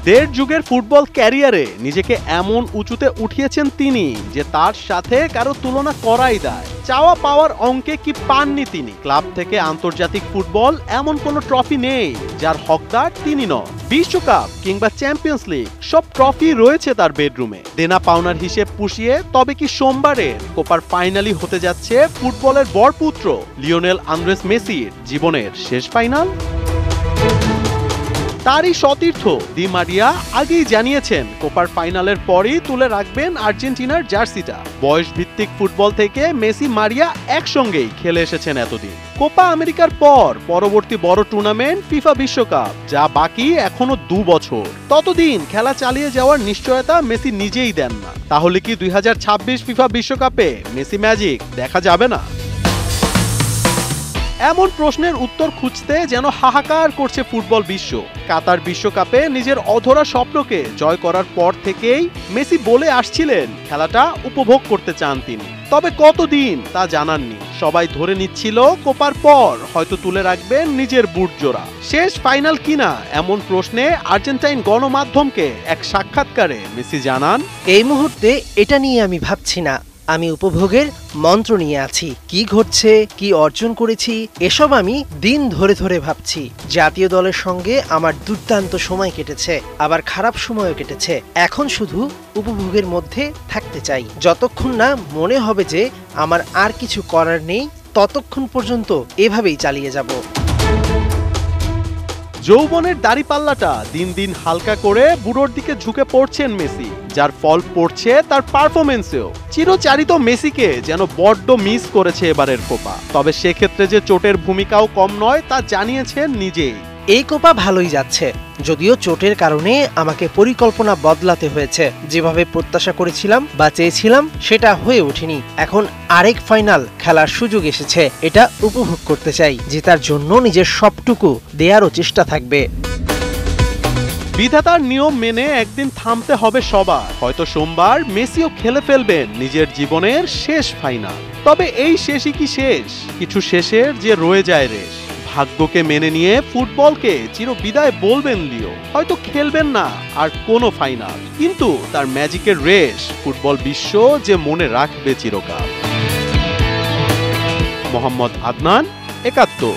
দেড় যুগের ফুটবল ক্যারিয়ারে নিজেকে এমন উঁচুতে উঠিয়েছেন তিনি যে তার সাথে কারো তুলনা করাই দায়। চাওয়া পাওয়ার অঙ্কে কি পাননি তিনি। ক্লাব থেকে আন্তর্জাতিক ফুটবল এমন কোনো ট্রফি নেই যার হকদার তিনি নন। বিশ্বকাপ কিংবা চ্যাম্পিয়ন্স লিগ সব ট্রফি রয়েছে তার বেডরুমে। দেনা পাওনার হিসেব পুষিয়ে তবে কি সোমবারের কোপার ফাইনালই হতে যাচ্ছে ফুটবলের বরপুত্র লিওনেল আন্দ্রেস মেসির জীবনের শেষ ফাইনাল? তারই সতীর্থ দি মারিয়া আগেই জানিয়েছেন কোপার ফাইনালের পরই তুলে রাখবেন আর্জেন্টিনার জার্সিটা। বয়স ভিত্তিক ফুটবল থেকে মেসি মারিয়া একসঙ্গেই খেলে এসেছেন এতদিন। কোপা আমেরিকার পর পরবর্তী বড় টুর্নামেন্ট ফিফা বিশ্বকাপ, যা বাকি এখনো 2 বছর। ততদিন খেলা চালিয়ে যাওয়ার নিশ্চয়তা মেসি নিজেই দেন না। তাহলে কি 2026 ফিফা বিশ্বকাপে মেসি ম্যাজিক দেখা যাবে না? এমন প্রশ্নের উত্তর খুঁজতে যেন হাহাকার করছে ফুটবল বিশ্ব। কাতার বিশ্বকাপে নিজের অধরা স্বপ্নকে জয় করার পর থেকেই মেসি বলে আসছিলেন খেলাটা উপভোগ করতে চান তিনি। তবে কতদিন তা জানাননি। সবাই ধরে নিচ্ছিল কোপার পর হয়তো তুলে রাখবেন নিজের বুট জোড়া। শেষ ফাইনাল কিনা এমন প্রশ্নে আর্জেন্টাইন গণমাধ্যমকে এক সাক্ষাৎকারে মেসি জানান, এই মুহূর্তে এটা নিয়ে আমি ভাবছি না। আমি উপভোগের মন্ত্র নিয়ে আছি। কি ঘটছে, কি অর্জন করেছি, এসব আমি দিন ধরে ধরে ভাবছি। জাতীয় দলের সঙ্গে আমার দুর্দান্ত সময় কেটেছে, আবার খারাপ সময়ও কেটেছে। এখন শুধু উপভোগের মধ্যে থাকতে চাই। যতক্ষণ না মনে হবে যে আমার আর কিছু করার নেই, ততক্ষণ পর্যন্ত এভাবেই চালিয়ে যাব। যৌবনের দাড়িপাল্লাটা দিন দিন হালকা করে বুড়োর দিকে ঝুঁকে পড়ছেন মেসি, যার ফল পড়ছে তার পারফরমেন্সেও। চিরচারিত মেসিকে যেন বড্ড মিস করেছে এবারের কোপা। তবে সেক্ষেত্রে যে চোটের ভূমিকাও কম নয় তা জানিয়েছেন নিজেই। এই কোপা ভালোই যাচ্ছে, যদিও চোটের কারণে আমাকে পরিকল্পনা বদলাতে হয়েছে। যেভাবে প্রত্যাশা করেছিলাম বা চেয়েছিলাম সেটা হয়ে ওঠেনি। এখন আরেক ফাইনাল খেলার সুযোগ এসেছে, এটা উপভোগ করতে চাই। জেতার জন্য নিজের সবটুকু দেয়ারও চেষ্টা থাকবে। বিধাতার নিয়ম মেনে একদিন থামতে হবে সবার। হয়তো সোমবার মেসিও খেলে ফেলবেন নিজের জীবনের শেষ ফাইনাল। তবে এই শেষই কি শেষ? কিছু শেষের যে রয়ে যায় রেশ। ভাগ্যকে মেনে নিয়ে ফুটবলকে চির বিদায় বলবেন লিও। হয়তো খেলবেন না আর কোনো ফাইনাল, কিন্তু তার ম্যাজিকের রেশ ফুটবল বিশ্ব যে মনে রাখবে চিরকাল। মোহাম্মদ আদনান, ৭১।